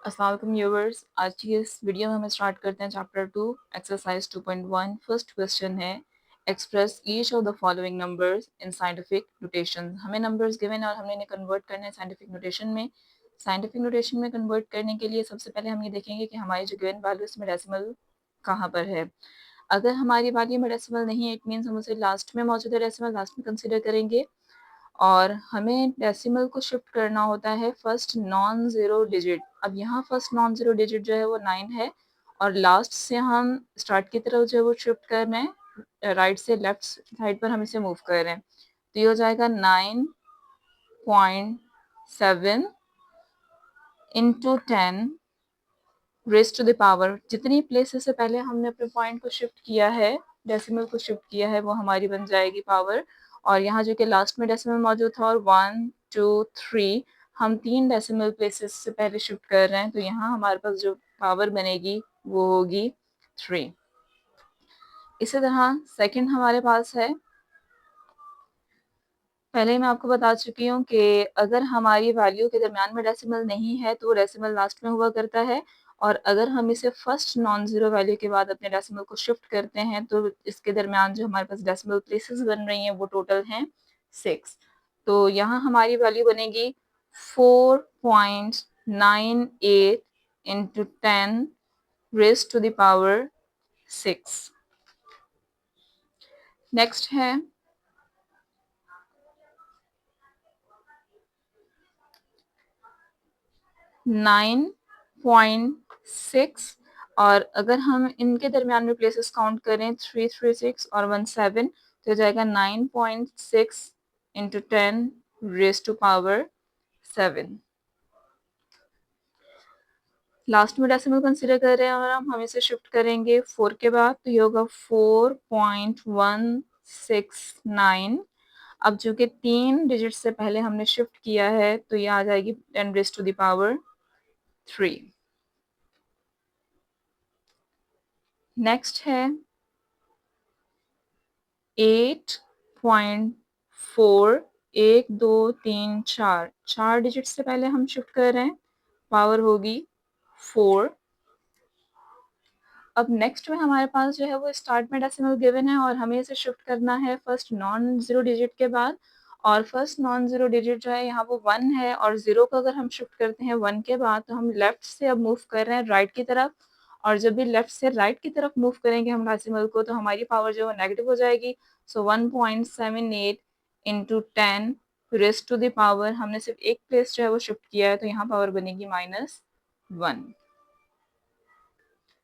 अस्सलाम वालेकुम व्यूअर्स। आज की इस वीडियो में हम स्टार्ट करते हैं चैप्टर 2 एक्सरसाइज 2.1। फर्स्ट क्वेश्चन है express each of the following numbers in scientific notation. हमें नंबर्स गिवन और हमने इन्हें कन्वर्ट करना है साइंटिफिक नोटेशन में। साइंटिफिक नोटेशन में कन्वर्ट करने के लिए सबसे पहले हम ये देखेंगे कि हमारी जो गिवन वैल्यू उसमें डेसिमल कहाँ पर है। अगर हमारी वैल्यू में डेसिमल नहीं है, इट मीन्स हम उसे लास्ट में मौजूद है डेसिमल लास्ट में कंसिडर करेंगे और हमें डेसिमल को शिफ्ट करना होता है फर्स्ट नॉन ज़ीरो डिजिट। अब यहाँ फर्स्ट नॉन ज़ीरो डिजिट जो है वो 9 है और लास्ट से हम स्टार्ट की तरफ जो है वो शिफ्ट कर रहे हैं, राइट से लेफ्ट साइड पर हम इसे मूव कर रहे हैं। तो ये हो जाएगा 9.7 into 10 raise to the power. जितनी प्लेसेस से पहले हमने अपने पॉइंट को शिफ्ट किया है, डेसिमल को शिफ्ट किया है, वो हमारी बन जाएगी पावर। और यहाँ जो कि लास्ट में डेसिमल मौजूद था और 1 2 3 हम 3 डेसिमल प्लेसेस से पहले शिफ्ट कर रहे हैं, तो यहाँ हमारे पास जो पावर बनेगी वो होगी 3। इसी तरह सेकंड हमारे पास है, पहले मैं आपको बता चुकी हूँ कि अगर हमारी वैल्यू के दरमियान में डेसिमल नहीं है तो डेसिमल लास्ट में हुआ करता है, और अगर हम इसे फर्स्ट नॉन ज़ीरो वैल्यू के बाद अपने डेसिमल को शिफ्ट करते हैं तो इसके दरमियान जो हमारे पास डेसिमल प्लेसेस बन रही हैं वो टोटल हैं 6। तो यहाँ हमारी वैल्यू बनेगी 4.98 into 10 raise to the power 6। Next है 9.6, और अगर हम इनके दरमियान में प्लेसेस काउंट करें 336 और 17 तो हो जाएगा 9.6 into 10 raise to power 7। Last में डेसिमल कंसिडर कर रहे हैं और हम इसे शिफ्ट करेंगे 4 के बाद, तो ये होगा 4.169। अब चूंकि 3 डिजिट से पहले हमने शिफ्ट किया है तो ये आ जाएगी 10 raise to the power 3। Next है 8.4, 1 2 3 4 4 डिजिट से पहले हम शिफ्ट कर रहे हैं, पावर होगी 4। अब नेक्स्ट में हमारे पास जो है वो स्टार्ट में डेसिमल गिवन है और हमें इसे शिफ्ट करना है फर्स्ट नॉन ज़ीरो डिजिट के बाद, और फर्स्ट नॉन ज़ीरो डिजिट जो है यहाँ वो 1 है और 0 को अगर हम शिफ्ट करते हैं 1 के बाद तो हम लेफ्ट से अब मूव कर रहे हैं राइट की तरफ, और जब भी लेफ्ट से राइट की तरफ मूव करेंगे हम डेसिमल को तो हमारी पावर जो है नेगेटिव हो जाएगी। So 1.78 into 10 raise to the power, हमने सिर्फ एक प्लेस जो है वो शिफ्ट किया है तो यहाँ पावर बनेगी -1।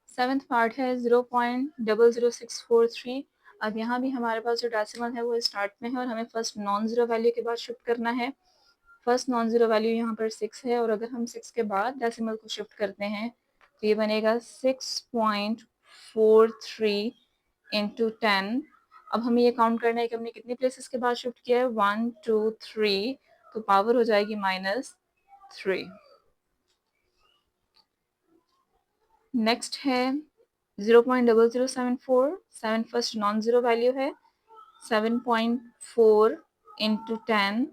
सेवन्थ पार्ट है 0.00643। अब यहाँ भी हमारे पास जो डेसिमल है वो स्टार्ट में है और हमें फर्स्ट नॉन ज़ीरो वैल्यू के बाद शिफ्ट करना है। फर्स्ट नॉन ज़ीरो वैल्यू यहाँ पर 6 है और अगर हम 6 के बाद डेसिमल को शिफ्ट करते हैं तो ये बनेगा 6.43 इंटू 10। अब हमें ये काउंट करना है कि हमने कितने प्लेसेस के बाद शिफ्ट किया है, 1 2 3, तो पावर हो जाएगी -3। नेक्स्ट है 0.0074, 7 फर्स्ट नॉन ज़ीरो वैल्यू है, 7.4 इंटू 10,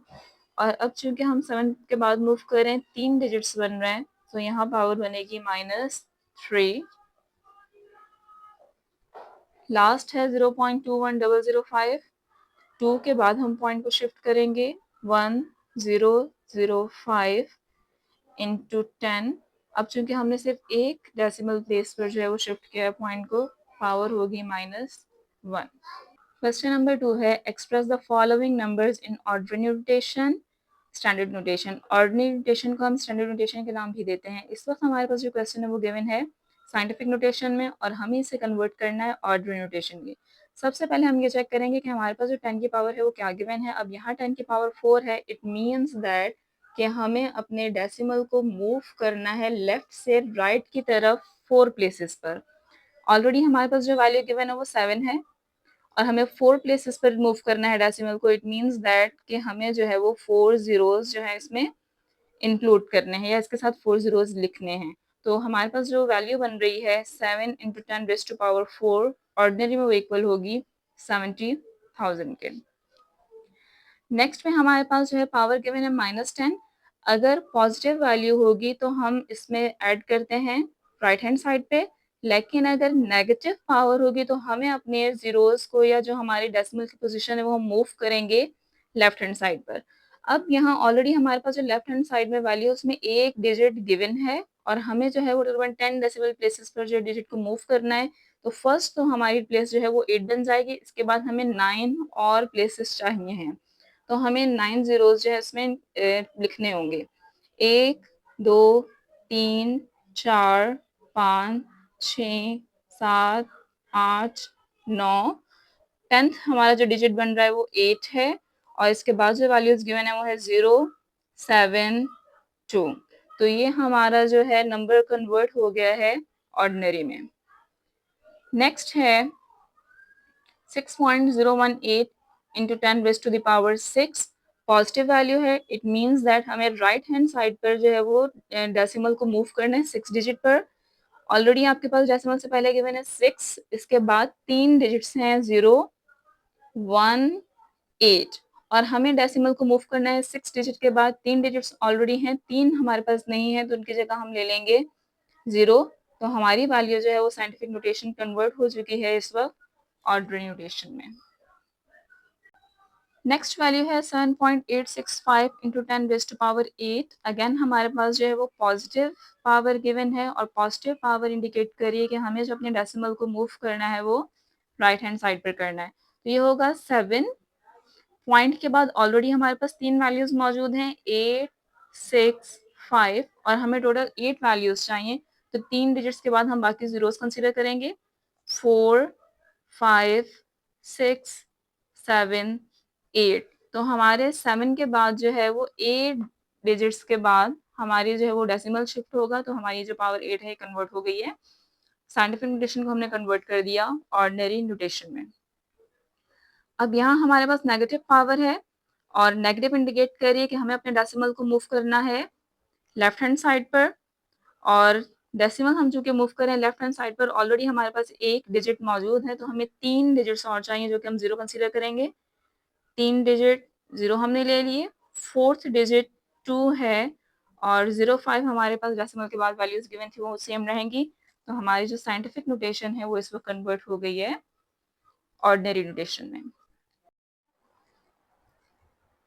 और अब चूंकि हम 7 के बाद मूव कर रहे हैं 3 डिजिट्स बन रहे हैं तो यहाँ पावर बनेगी -3। लास्ट है 0.21005, 2 के बाद हम पॉइंट को शिफ्ट करेंगे 1005 इंटू 10। अब चूंकि हमने सिर्फ एक डेसिमल प्लेस पर जो है वो शिफ्ट किया है पॉइंट को, पावर होगी -1। क्वेश्चन नंबर 2 है express the following numbers in ordinary notation, standard notation. Ordinary notation को हम स्टैंडर्ड नोटेशन के नाम भी देते हैं। इस वक्त हमारे पास जो क्वेश्चन है वो गिवन है साइंटिफिक नोटेशन में और हमें इसे कन्वर्ट करना है ऑर्डिनरी नोटेशन में। सबसे पहले हम ये चेक करेंगे कि हमारे पास जो 10 की पावर है वो क्या गिवन है। अब यहाँ 10 की पावर 4 है, इट मीन्स दैट कि हमें अपने डेसिमल को मूव करना है लेफ्ट से राइट की तरफ 4 प्लेसेस पर। ऑलरेडी हमारे पास जो वैल्यू गिवन है वो 7 है और हमें 4 प्लेसेस पर मूव करना है डेसिमल को, इट मीन्स दैट कि हमें जो है वो 4 ज़ीरोज़ जो है इसमें इंक्लूड करने हैं या इसके साथ 4 ज़ीरोज़ लिखने हैं। तो हमारे पास जो वैल्यू बन रही है 7 into 10 raise to power 4, ordinary में वो इक्वल होगी 70,000 के। नेक्स्ट में हमारे पास जो है पावर गिवन है -10। अगर पॉजिटिव वैल्यू होगी तो हम इसमें ऐड करते हैं राइट हैंड साइड पे, लेकिन अगर नेगेटिव पावर होगी तो हमें अपने ज़ीरोज़ को या जो हमारी डेसिमल की पोज़ीशन है वो हम मूव करेंगे लेफ्ट हैंड साइड पर। अब यहाँ ऑलरेडी हमारे पास जो लेफ्ट हैंड साइड में वैल्यू है उसमें 1 डिजिट गिवन है और हमें जो है वो तकरीबन 10 डेसिमल प्लेसेस पर जो डिजिट को मूव करना है। तो फर्स्ट तो हमारी प्लेस जो है वो 8 बन जाएगी, इसके बाद हमें 9 और प्लेसेस चाहिए हैं। तो हमें 9 ज़ीरोज़ जो है इसमें लिखने होंगे। 1, 2, 3, 4, 5, 6, 7, 8, 9, 10th हमारा जो डिजिट बन रहा है वो 8 है और इसके बाद जो वैल्यूज़ गिवन है वो है 0, 7, 2। तो ये हमारा जो है नंबर कन्वर्ट हो गया है ऑर्डिनरी में। नेक्स्ट है 6.018 into 10 raised to the power 6 positive value है। इट मीन्स दैट हमें राइट हैंड साइड पर जो है वो डेसिमल को मूव करना है 6 डिजिट पर। ऑलरेडी आपके पास डेसिमल से पहले गिवन है 6, इसके बाद 3 डिजिट्स हैं 0, 1, 8 और हमें डेसिमल को मूव करना है 6 डिजिट के बाद। 3 डिजिट्स ऑलरेडी हैं, 3 हमारे पास नहीं है तो उनकी जगह हम ले लेंगे 0। तो हमारी वैल्यू जो है वो साइंटिफिक नोटेशन कन्वर्ट हो चुकी है इस वक्त ऑर्डिनरी नोटेशन में। नेक्स्ट वैल्यू है 7.865 into 10 raise to power 8। Again हमारे पास जो है वो पॉजिटिव पावर गिवन है और पॉजिटिव पावर इंडिकेट करिए कि हमें जो अपने डेसिमल को मूव करना है वो राइट हैंड साइड पर करना है। तो ये होगा 7 पॉइंट के बाद ऑलरेडी हमारे पास 3 वैल्यूज मौजूद हैं 8, 6, 5 और हमें टोटल 8 वैल्यूज चाहिए। तो 3 डिजिट्स के बाद हम बाकी जीरोस कंसीडर करेंगे 4, 5, 6, 7, 8। तो हमारे 7 के बाद जो है वो 8 डिजिट्स के बाद हमारी जो है वो डेसिमल शिफ्ट होगा। तो हमारी जो पावर 8 है कन्वर्ट हो गई है। साइंटिफिक नोटेशन को हमने कन्वर्ट कर दिया ऑर्डिनरी नोटेशन में। अब यहाँ हमारे पास नेगेटिव पावर है और नेगेटिव इंडिकेट करिए कि हमें अपने डेसिमल को मूव करना है लेफ्ट हैंड साइड पर और डेसिमल हम चूंकि मूव करें लेफ्ट हैंड साइड पर ऑलरेडी हमारे पास एक डिजिट मौजूद है तो हमें 3 डिजिट्स और चाहिए जो कि हम 0 कंसीडर करेंगे। 3 डिजिट 0 हमने ले लिए, 4th डिजिट 2 है और 0.5 हमारे पास डेसिमल के बाद वैल्यूज गिवन थी वो सेम रहेंगी। तो हमारी जो साइंटिफिक नोटेशन है वो इस वक्त कन्वर्ट हो गई है ऑर्डिनरी नोटेशन में।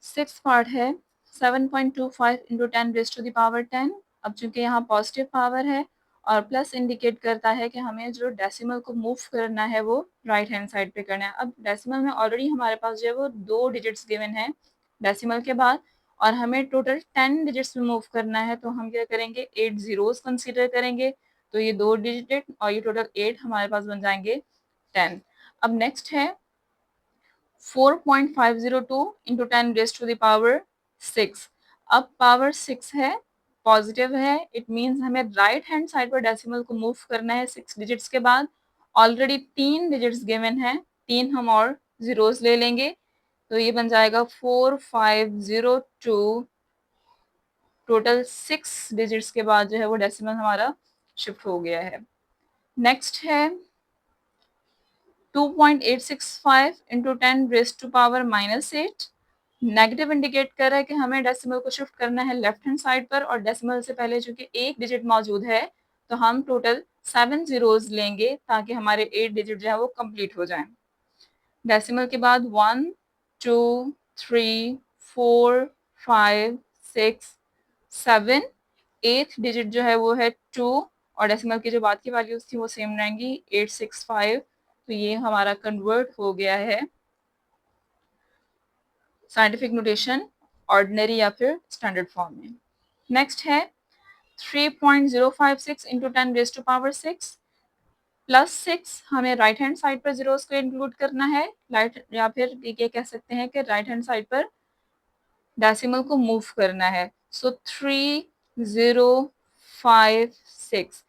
6th पार्ट है 7.25 into 10 raise to the power 10। अब चूंकि यहाँ पॉजिटिव पावर है और प्लस इंडिकेट करता है कि हमें जो डेसिमल को मूव करना है वो राइट हैंड साइड पे करना है। अब डेसिमल में ऑलरेडी हमारे पास जो है वो 2 डिजिट्स गिवन है डेसिमल के बाद और हमें टोटल 10 डिजिट्स में मूव करना है। तो हम क्या करेंगे 8 ज़ीरोज़ कंसीडर करेंगे। तो ये 2 डिजिट और ये टोटल 8 हमारे पास बन जाएंगे 10। अब नेक्स्ट है 4.502 into 10 raised to the power 6। अब पावर 6 है, पॉजिटिव है, इट मीन्स हमें राइट हैंड साइड पर डेसिमल को मूव करना है 6 डिजिट्स के बाद। ऑलरेडी 3 डिजिट्स गिवन है, 3 हम और जीरोस ले लेंगे तो ये बन जाएगा 4502। टोटल 6 डिजिट्स के बाद जो है वो डेसिमल हमारा शिफ्ट हो गया है। नेक्स्ट है 2.865 into 10 raise to power -8। Negative indicate कर रहा है कि हमें डेसिमल को शिफ्ट करना है लेफ्ट हैंड साइड पर और डेसिमल से पहले चूंकि एक डिजिट मौजूद है तो हम टोटल 7 ज़ीरोज़ लेंगे ताकि हमारे 8 डिजिट जो है वो कंप्लीट हो जाएं। डेसिमल के बाद 1, 2, 3, 4, 5, 6, 7, 8th डिजिट जो है वो है 2 और डेसिमल की जो बाद की वैल्यूज थी वो सेम रहेंगी 865। तो ये हमारा कन्वर्ट हो गया है साइंटिफिक नोटेशन ऑर्डिनरी या फिर स्टैंडर्ड फॉर्म में। नेक्स्ट है 3.056 into 10 raise to power 6 plus 6। हमें राइट हैंड साइड पर जीरोस को इंक्लूड करना है राइट या फिर ये कह सकते हैं कि राइट हैंड साइड पर डेसिमल को मूव करना है। सो 3056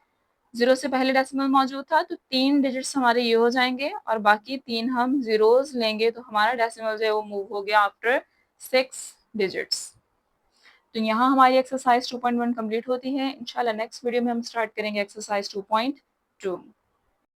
जीरो से पहले डेसिमल मौजूद था तो 3 डिजिट्स हमारे ये हो जाएंगे और बाकी 3 हम जीरोस लेंगे तो हमारा डेसिमल जो है वो मूव हो गया आफ्टर 6 डिजिट्स। तो यहाँ हमारी एक्सरसाइज 2.1 कंप्लीट होती है। इंशाल्लाह नेक्स्ट वीडियो में हम स्टार्ट करेंगे एक्सरसाइज 2.2।